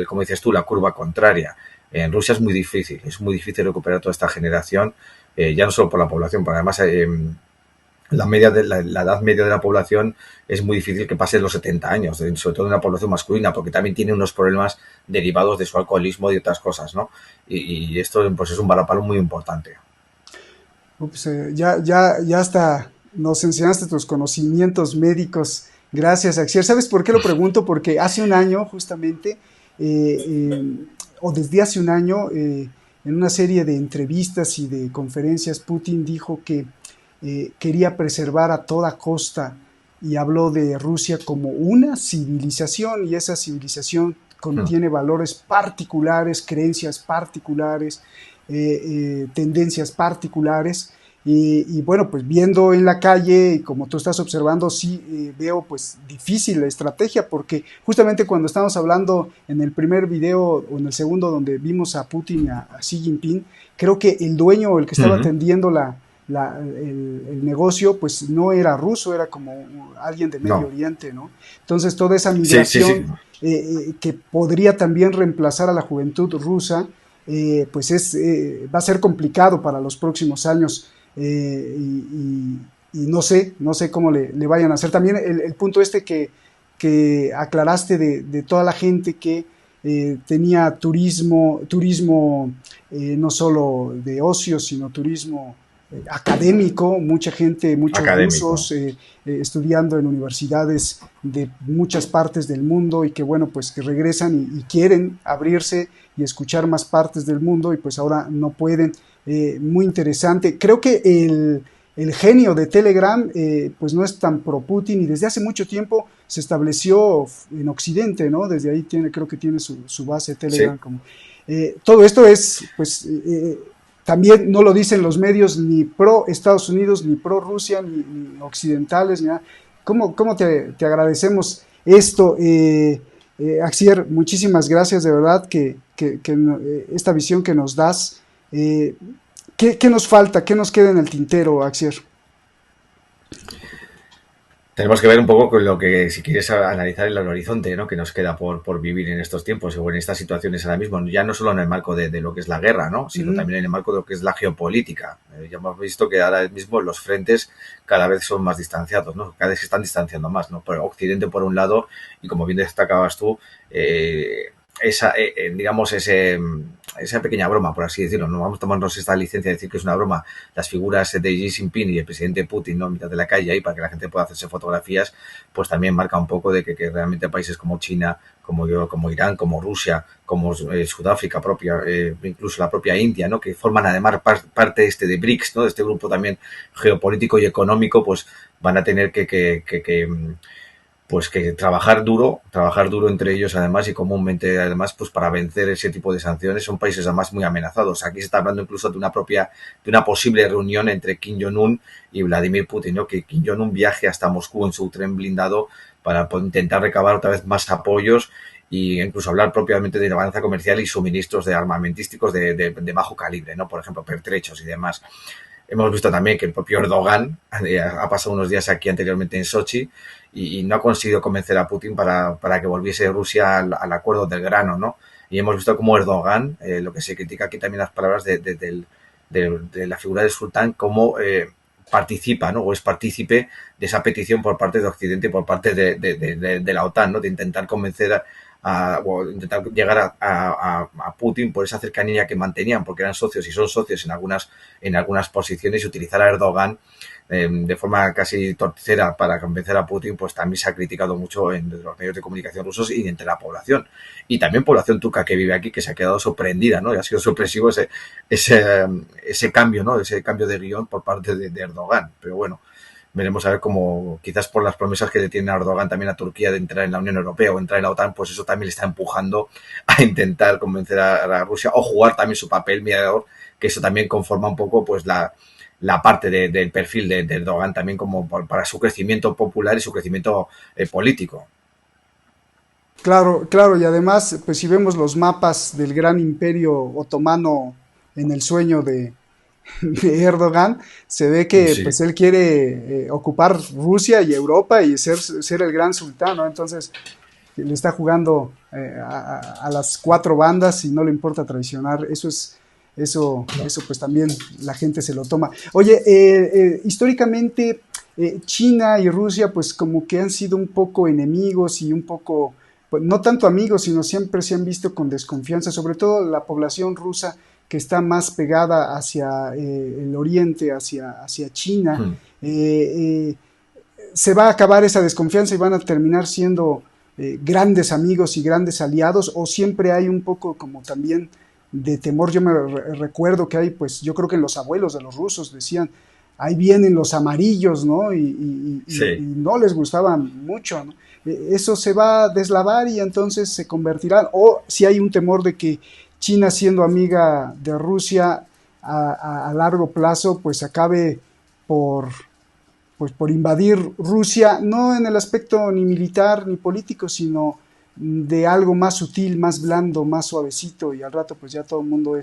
como dices tú, la curva contraria. En Rusia es muy difícil recuperar toda esta generación, ya no solo por la población, pero además la edad media de la población es muy difícil que pase los 70 años, sobre todo en la población masculina, porque también tiene unos problemas derivados de su alcoholismo y otras cosas, ¿no? Y esto pues es un varapalo muy importante.
Ups, ya hasta nos enseñaste tus conocimientos médicos. Gracias, Axier. ¿Sabes por qué lo pregunto? Porque hace un año, justamente, o desde hace un año, en una serie de entrevistas y de conferencias, Putin dijo que quería preservar a toda costa y habló de Rusia como una civilización, y esa civilización contiene valores particulares, creencias particulares, tendencias particulares. Y bueno, pues viendo en la calle, y como tú estás observando, sí veo pues difícil la estrategia, porque justamente cuando estamos hablando en el primer video o en el segundo donde vimos a Putin y a Xi Jinping, creo que el dueño, el que estaba atendiendo el negocio, pues no era ruso, era como alguien de Medio Oriente, ¿no? Entonces toda esa migración que podría también reemplazar a la juventud rusa, pues va a ser complicado para los próximos años. Y no sé cómo le vayan a hacer. También el punto que aclaraste de toda la gente que tenía turismo no solo de ocio, sino turismo académico, mucha gente, muchos rusos estudiando en universidades de muchas partes del mundo y que bueno, pues que regresan y quieren abrirse y escuchar más partes del mundo y pues ahora no pueden. Muy interesante. Creo que el genio de Telegram pues no es tan pro Putin y desde hace mucho tiempo se estableció en Occidente, ¿no? Desde ahí creo que tiene su base Telegram. Sí. Como, todo esto es pues también no lo dicen los medios ni pro Estados Unidos, ni pro Rusia, ni occidentales, ni nada. ¿Cómo te agradecemos esto? Axier, muchísimas gracias de verdad que esta visión que nos das. ¿Qué nos falta? ¿Qué nos queda en el tintero, Axier?
Tenemos que ver un poco con lo que, si quieres analizar el horizonte, ¿no?, que nos queda por vivir en estos tiempos o en estas situaciones ahora mismo, ya no solo en el marco de lo que es la guerra, ¿no?, sino también en el marco de lo que es la geopolítica. Ya hemos visto que ahora mismo los frentes cada vez son más distanciados, ¿no?, cada vez se están distanciando más, ¿no?, por Occidente por un lado y, como bien destacabas tú, digamos, esa pequeña broma, por así decirlo, no vamos a tomarnos esta licencia de decir que es una broma, las figuras de Xi Jinping y el presidente Putin, ¿no?, en mitad de la calle ahí para que la gente pueda hacerse fotografías, pues también marca un poco de que realmente países como China, como Irán, como Rusia, como Sudáfrica propia, incluso la propia India, ¿no?, que forman además parte de BRICS, ¿no?, de este grupo también geopolítico y económico, pues van a tener que trabajar duro entre ellos además y comúnmente además pues para vencer ese tipo de sanciones. Son países además muy amenazados. Aquí se está hablando incluso de una posible reunión entre Kim Jong-un y Vladimir Putin, ¿no?, que Kim Jong-un viaje hasta Moscú en su tren blindado para intentar recabar otra vez más apoyos e incluso hablar propiamente de la balanza comercial y suministros de armamentísticos de bajo calibre, ¿no?, por ejemplo, pertrechos y demás. Hemos visto también que el propio Erdogan ha pasado unos días aquí anteriormente en Sochi y no ha conseguido convencer a Putin para que volviese Rusia al acuerdo del grano, ¿no? Y hemos visto cómo Erdogan, lo que se critica aquí también las palabras de la figura del sultán, cómo participa, ¿no?, o es partícipe de esa petición por parte de Occidente y por parte de la OTAN, ¿no?, de intentar convencer o intentar llegar a Putin por esa cercanía que mantenían, porque eran socios y son socios en algunas posiciones, y utilizar a Erdogan de forma casi torticera para convencer a Putin, pues también se ha criticado mucho en los medios de comunicación rusos y entre la población. Y también población turca que vive aquí, que se ha quedado sorprendida, ¿no? Y ha sido sorpresivo ese cambio, ¿no?, ese cambio de guión por parte de Erdogan. Pero bueno, veremos a ver cómo, quizás por las promesas que le tiene a Erdogan también a Turquía de entrar en la Unión Europea o entrar en la OTAN, pues eso también le está empujando a intentar convencer a Rusia o jugar también su papel mediador, que eso también conforma un poco pues la parte del perfil de Erdogan también como para su crecimiento popular y su crecimiento político.
Claro, y además, pues si vemos los mapas del gran imperio otomano en el sueño de Erdogan, se ve que sí, pues él quiere ocupar Rusia y Europa y ser el gran sultán, ¿no? Entonces le está jugando a las cuatro bandas y no le importa traicionar. Eso pues también la gente se lo toma. Oye, históricamente China y Rusia pues como que han sido un poco enemigos y un poco, pues, no tanto amigos, sino siempre se han visto con desconfianza, sobre todo la población rusa que está más pegada hacia el oriente, hacia China. Se va a acabar esa desconfianza y van a terminar siendo grandes amigos y grandes aliados, o siempre hay un poco como también de temor. Yo me recuerdo que hay, pues yo creo que los abuelos de los rusos decían, ahí vienen los amarillos, ¿no? Y no les gustaban mucho, ¿no? Eso se va a deslavar y entonces se convertirá, o si hay un temor de que China, siendo amiga de Rusia a largo plazo, pues acabe por invadir Rusia, no en el aspecto ni militar ni político, sino de algo más sutil, más blando, más suavecito, y al rato pues ya todo el mundo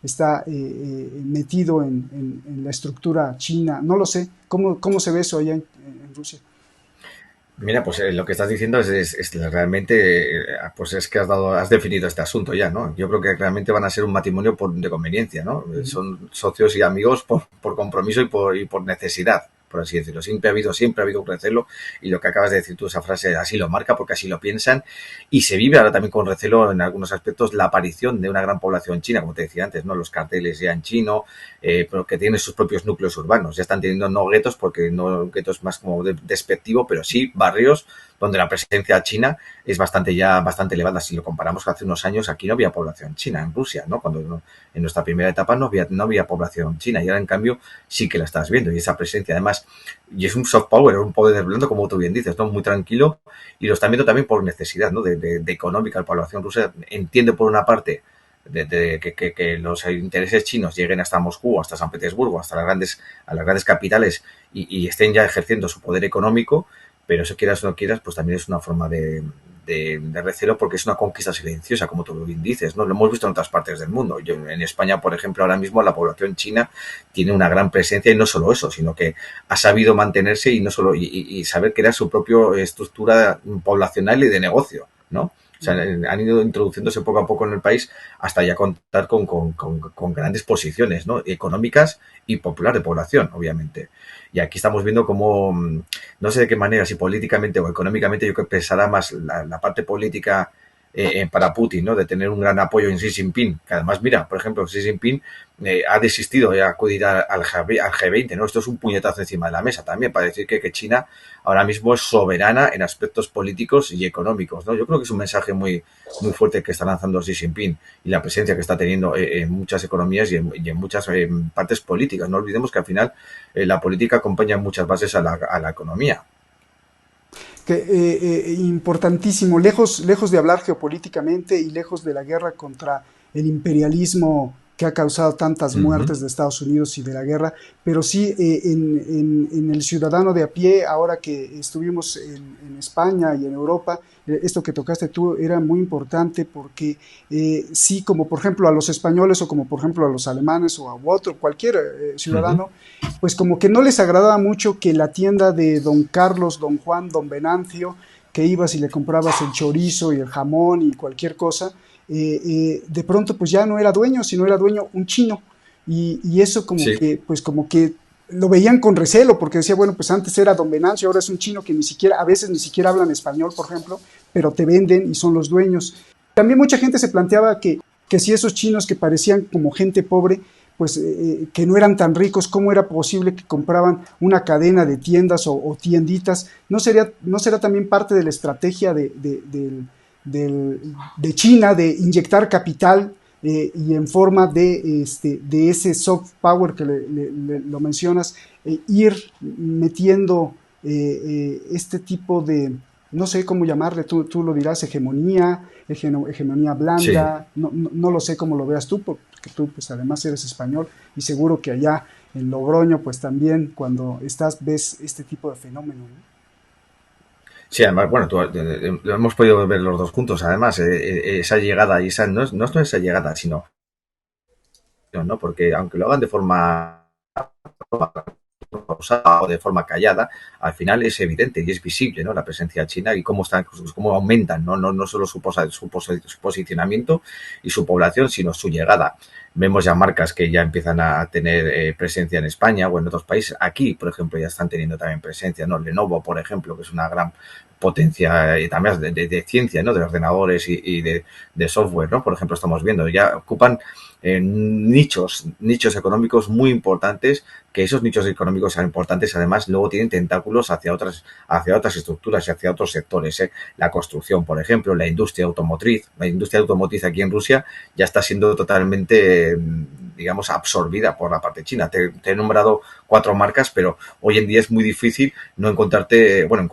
está metido en la estructura china. No lo sé, ¿cómo se ve eso allá en Rusia?
Mira, pues lo que estás diciendo es realmente, pues es que has definido este asunto ya, ¿no? Yo creo que realmente van a ser un matrimonio de conveniencia, ¿no? Son socios y amigos por compromiso y por necesidad, por así decirlo. Siempre ha habido un recelo, y lo que acabas de decir tú, esa frase, así lo marca, porque así lo piensan, y se vive ahora también con recelo en algunos aspectos la aparición de una gran población china, como te decía antes, ¿no? Los carteles ya en chino, pero que tienen sus propios núcleos urbanos, ya están teniendo no guetos, porque no guetos más como despectivo, pero sí barrios donde la presencia china es bastante elevada. Si lo comparamos con hace unos años, aquí no había población china en Rusia, ¿no? Cuando en nuestra primera etapa no había población china, y ahora en cambio sí que la estás viendo, y esa presencia además, y es un soft power, un poder blando, como tú bien dices, ¿no? Muy tranquilo, y lo están viendo también por necesidad, ¿no? De económica. La población rusa entiende por una parte que los intereses chinos lleguen hasta Moscú, hasta San Petersburgo, hasta a las grandes capitales, y estén ya ejerciendo su poder económico, pero eso quieras o no quieras, pues también es una forma de recelo, porque es una conquista silenciosa, como tú bien dices, ¿no? Lo hemos visto en otras partes del mundo. En España, por ejemplo, ahora mismo la población china tiene una gran presencia, y no solo eso, sino que ha sabido mantenerse y saber crear su propia estructura poblacional y de negocio, ¿no? O sea, han ido introduciéndose poco a poco en el país hasta ya contar con grandes posiciones, ¿no? Económicas y popular de población, obviamente. Y aquí estamos viendo cómo, no sé de qué manera, si políticamente o económicamente, yo creo que pesará más la parte política para Putin, ¿no? De tener un gran apoyo en Xi Jinping, que además, mira, por ejemplo, Xi Jinping ha desistido de acudir al G20, ¿no? Esto es un puñetazo encima de la mesa también, para decir que China ahora mismo es soberana en aspectos políticos y económicos, ¿no? Yo creo que es un mensaje muy, muy fuerte que está lanzando Xi Jinping, y la presencia que está teniendo en muchas economías y en muchas partes políticas. No olvidemos que al final la política acompaña en muchas bases a la economía.
Importantísimo, lejos de hablar geopolíticamente y lejos de la guerra contra el imperialismo que ha causado tantas muertes de Estados Unidos y de la guerra, pero sí en el ciudadano de a pie. Ahora que estuvimos en España y en Europa, esto que tocaste tú era muy importante, porque sí, como por ejemplo a los españoles, o como por ejemplo a los alemanes, o a otro, cualquier ciudadano, pues como que no les agradaba mucho que la tienda de don Carlos, don Juan, don Venancio, que ibas y le comprabas el chorizo y el jamón y cualquier cosa, de pronto pues ya no era dueño, sino era dueño un chino, y eso como
Sí.
que, pues como que lo veían con recelo, porque decía, bueno, pues antes era don Venancio, ahora es un chino que a veces ni siquiera hablan español, por ejemplo, pero te venden y son los dueños. También mucha gente se planteaba que si esos chinos, que parecían como gente pobre, pues que no eran tan ricos, ¿cómo era posible que compraban una cadena de tiendas o tienditas? ¿No será también parte de la estrategia de China de inyectar capital, y en forma de ese soft power que lo mencionas, ir metiendo este tipo de, no sé cómo llamarle, tú lo dirás, hegemonía
Sí.
blanda, no lo sé cómo lo veas tú, porque tú pues además eres español, y seguro que allá en Logroño pues también cuando estás ves este tipo de fenómeno, ¿no?
Sí, además, bueno, lo hemos podido ver los dos juntos. Además, esa llegada, y esa no es esa llegada, sino, ¿no? Porque aunque lo hagan de forma pausada o de forma callada, al final es evidente y es visible, ¿no? La presencia china, y cómo aumentan, ¿no? No solo su posicionamiento y su población, sino su llegada. Vemos ya marcas que ya empiezan a tener presencia en España o en otros países. Aquí, por ejemplo, ya están teniendo también presencia, ¿no? Lenovo, por ejemplo, que es una gran potencia y también de ciencia, ¿no? De ordenadores y de software, ¿no? Por ejemplo, estamos viendo, ya ocupan nichos económicos muy importantes, que esos nichos económicos sean importantes, además luego tienen tentáculos hacia otras estructuras y hacia otros sectores, ¿eh? La construcción, por ejemplo, la industria automotriz aquí en Rusia ya está siendo totalmente, digamos, absorbida por la parte china. Te he nombrado 4 marcas, pero hoy en día es muy difícil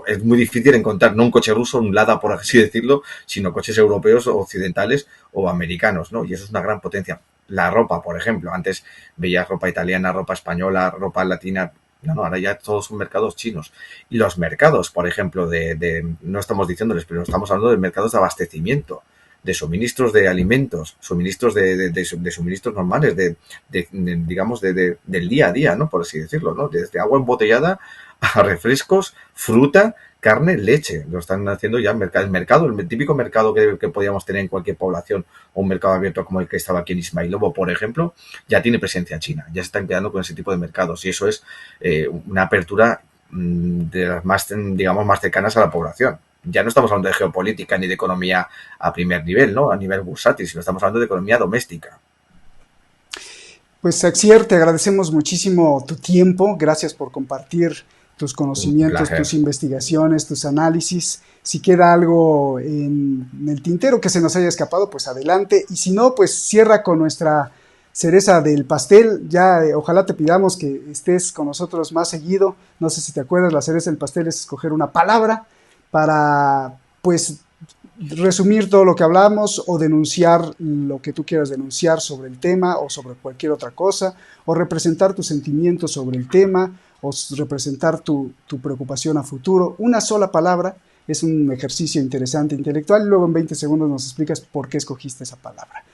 es muy difícil encontrar no un coche ruso, un Lada, por así decirlo, sino coches europeos o occidentales o americanos, ¿no? Y eso es una gran potencia. La ropa, por ejemplo, antes veías ropa italiana, ropa española, ropa latina. No, ahora ya todos son mercados chinos. Y los mercados, por ejemplo, no estamos diciéndoles, pero estamos hablando de mercados de abastecimiento. de suministros de alimentos, suministros de suministros normales, digamos, del día a día, ¿no? Por así decirlo, ¿no? Desde agua embotellada a refrescos, fruta, carne, leche. Lo están haciendo ya el mercado, el típico mercado que podíamos tener en cualquier población, o un mercado abierto como el que estaba aquí en Ismailovo, por ejemplo, ya tiene presencia china. Ya se están quedando con ese tipo de mercados y eso es una apertura de las más, digamos, más cercanas a la población. Ya no estamos hablando de geopolítica ni de economía a primer nivel, ¿no? A nivel bursátil, sino estamos hablando de economía doméstica.
Pues Axier, te agradecemos muchísimo tu tiempo, gracias por compartir tus conocimientos, tus investigaciones, tus análisis. Si queda algo en el tintero que se nos haya escapado, pues adelante. Y si no, pues cierra con nuestra cereza del pastel. Ya ojalá te pidamos que estés con nosotros más seguido. No sé si te acuerdas, la cereza del pastel es escoger una palabra para, pues, resumir todo lo que hablamos o denunciar lo que tú quieras denunciar sobre el tema o sobre cualquier otra cosa, o representar tus sentimientos sobre el tema, o representar tu preocupación a futuro. Una sola palabra es un ejercicio interesante, intelectual, y luego en 20 segundos nos explicas por qué escogiste esa palabra.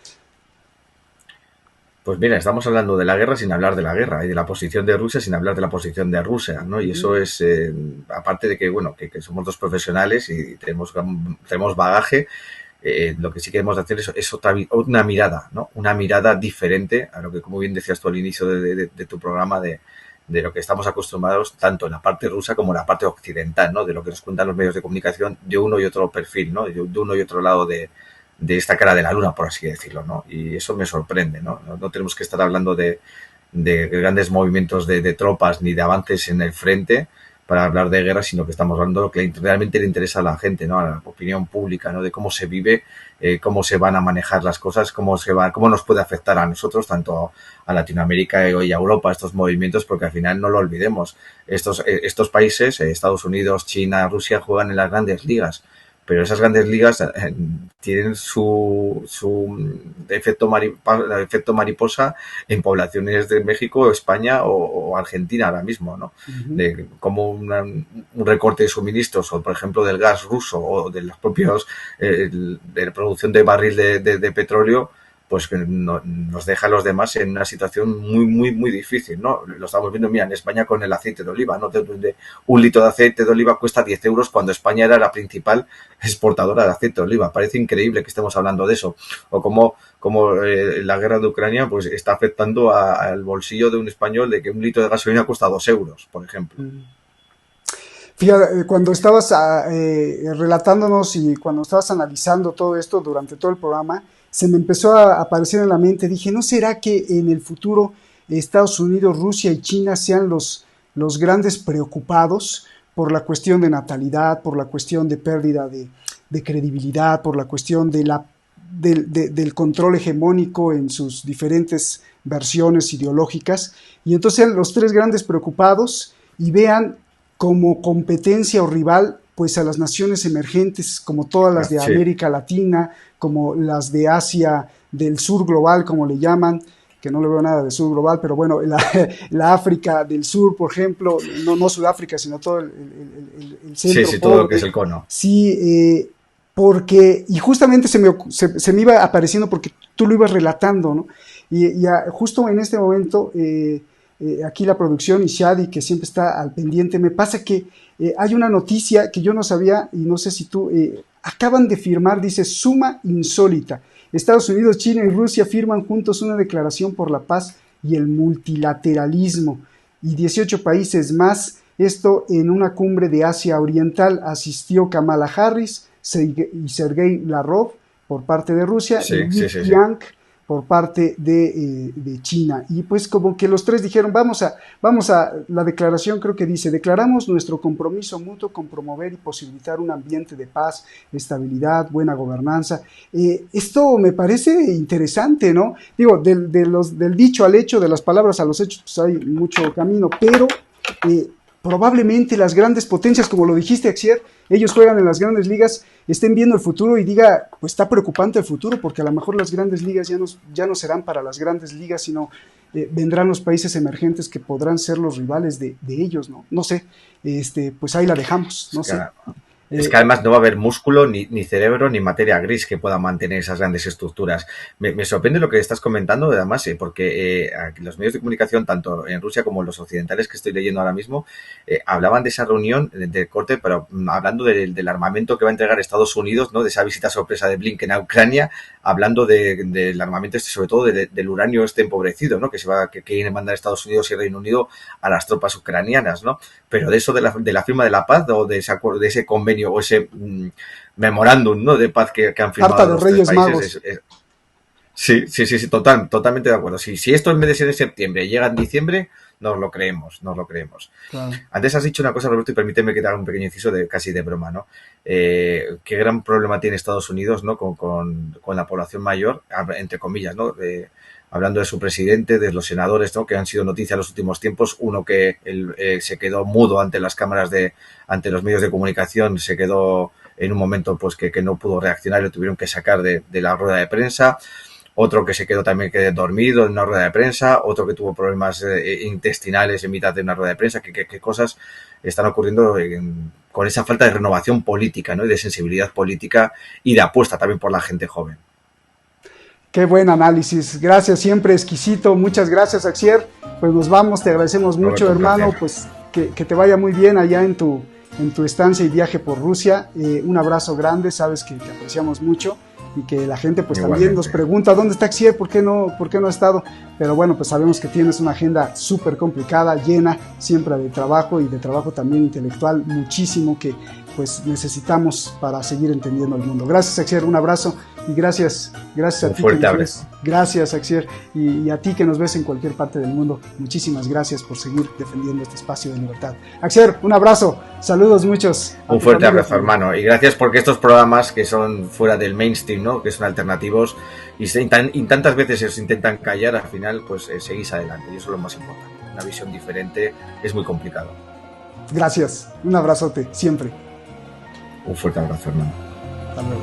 Pues mira, estamos hablando de la guerra sin hablar de la guerra y de la posición de Rusia sin hablar de la posición de Rusia, ¿no? Y eso es, aparte de que, bueno, que somos dos profesionales y tenemos bagaje, lo que sí queremos hacer es una mirada, ¿no? Una mirada diferente a lo que, como bien decías tú al inicio de tu programa, de lo que estamos acostumbrados tanto en la parte rusa como en la parte occidental, ¿no? De lo que nos cuentan los medios de comunicación de uno y otro perfil, ¿no? De uno y otro lado de esta cara de la luna, por así decirlo, ¿no? Y eso me sorprende, ¿no? No tenemos que estar hablando de grandes movimientos de tropas ni de avances en el frente para hablar de guerra, sino que estamos hablando de lo que realmente le interesa a la gente, ¿no? A la opinión pública, ¿no? De cómo se vive, cómo se van a manejar las cosas, cómo nos puede afectar a nosotros, tanto a Latinoamérica y a Europa, estos movimientos, porque al final no lo olvidemos. Estos países, Estados Unidos, China, Rusia, juegan en las grandes ligas. Pero esas grandes ligas tienen su efecto mariposa en poblaciones de México, España o Argentina ahora mismo, ¿no? Uh-huh. De como un recorte de suministros, o por ejemplo del gas ruso o de los propios de la producción de barril de petróleo, pues que nos deja a los demás en una situación muy difícil, ¿no? Lo estamos viendo, mira, en España con el aceite de oliva, ¿no? Donde un litro de aceite de oliva cuesta 10 euros cuando España era la principal exportadora de aceite de oliva. Parece increíble que estemos hablando de eso. O como la guerra de Ucrania pues está afectando al bolsillo de un español, de que un litro de gasolina cuesta 2 euros, por ejemplo.
Fíjate, cuando estabas relatándonos y cuando estabas analizando todo esto durante todo el programa, se me empezó a aparecer en la mente. Dije, ¿no será que en el futuro Estados Unidos, Rusia y China sean los grandes preocupados por la cuestión de natalidad, por la cuestión de pérdida de credibilidad, por la cuestión del control hegemónico en sus diferentes versiones ideológicas? Y entonces sean los tres grandes preocupados y vean como competencia o rival pues a las naciones emergentes, como todas las de América Latina, como las de Asia del sur global, como le llaman, que no le veo nada de sur global, pero bueno, la África del sur, por ejemplo, no Sudáfrica, sino todo el centro.
Sí, todo lo que es el cono.
Sí, porque, y justamente se me iba apareciendo porque tú lo ibas relatando, ¿no? Y justo en este momento, aquí la producción y Shadi, que siempre está al pendiente, me pasa que hay una noticia que yo no sabía, y no sé si tú, acaban de firmar, dice, suma insólita. Estados Unidos, China y Rusia firman juntos una declaración por la paz y el multilateralismo, y 18 países más. Esto en una cumbre de Asia Oriental. Asistió Kamala Harris y Sergei Lavrov por parte de Rusia, y Li Qiang por parte de China. Y pues como que los tres dijeron, vamos a, la declaración creo que dice, declaramos nuestro compromiso mutuo con promover y posibilitar un ambiente de paz, estabilidad, buena gobernanza. Esto me parece interesante, ¿no? Digo, del dicho al hecho, de las palabras a los hechos, pues hay mucho camino, pero probablemente las grandes potencias, como lo dijiste, Axier, ellos juegan en las grandes ligas, estén viendo el futuro y diga, pues está preocupante el futuro, porque a lo mejor las grandes ligas ya no serán para las grandes ligas, sino vendrán los países emergentes que podrán ser los rivales de ellos, ¿no? No sé, pues ahí la dejamos, no sé.
Es que además no va a haber músculo, ni cerebro, ni materia gris que pueda mantener esas grandes estructuras. Me sorprende lo que estás comentando, además, porque aquí los medios de comunicación, tanto en Rusia como los occidentales que estoy leyendo ahora mismo, hablaban de esa reunión de corte, pero hablando del armamento que va a entregar Estados Unidos, ¿no? De esa visita sorpresa de Blinken a Ucrania, hablando del armamento sobre todo del uranio empobrecido, ¿no? Que quieren mandar Estados Unidos y Reino Unido a las tropas ucranianas, ¿no? Pero de eso de la firma de la paz o de ese convenio o ese memorándum, ¿no? De paz que han firmado
Carta de
los tres
Reyes
países.
Magos.
Sí, totalmente de acuerdo. Si esto en vez de ser en septiembre llega en diciembre, nos lo creemos.
Claro.
Antes has dicho una cosa, Roberto, y permíteme que te haga un pequeño inciso casi de broma, ¿no? Qué gran problema tiene Estados Unidos, ¿no? Con la población mayor, entre comillas, ¿no? Hablando de su presidente, de los senadores, ¿no? Que han sido noticia en los últimos tiempos. Uno que se quedó mudo ante las cámaras ante los medios de comunicación, se quedó en un momento pues que no pudo reaccionar y lo tuvieron que sacar de la rueda de prensa. Otro que se quedó también dormido en una rueda de prensa, otro que tuvo problemas intestinales en mitad de una rueda de prensa. ¿Qué cosas están ocurriendo con esa falta de renovación política, ¿no? Y de sensibilidad política y de apuesta también por la gente joven?
Qué buen análisis, gracias, siempre exquisito, muchas gracias, Axier. Pues nos vamos, te agradecemos mucho, Roberto, hermano, pues que te vaya muy bien allá en tu estancia y viaje por Rusia. Un abrazo grande, sabes que te apreciamos mucho y que la gente pues igualmente también nos pregunta dónde está Axier, ¿por qué no ha estado? Pero bueno, pues sabemos que tienes una agenda súper complicada, llena siempre de trabajo y de trabajo también intelectual, muchísimo que pues necesitamos para seguir entendiendo el mundo. Gracias, Axier, un abrazo y gracias a ti.
Fuerte abrazo.
Gracias, Axier, y a ti que nos ves en cualquier parte del mundo. Muchísimas gracias por seguir defendiendo este espacio de libertad. Axier, un abrazo, saludos muchos.
Un fuerte abrazo, hermano, y gracias porque estos programas que son fuera del mainstream, ¿no? Que son alternativos y tantas veces se intentan callar, al final pues seguís adelante y eso es lo más importante. Una visión diferente es muy complicado.
Gracias, un abrazote, siempre.
Un fuerte abrazo, hermano.
Hasta luego.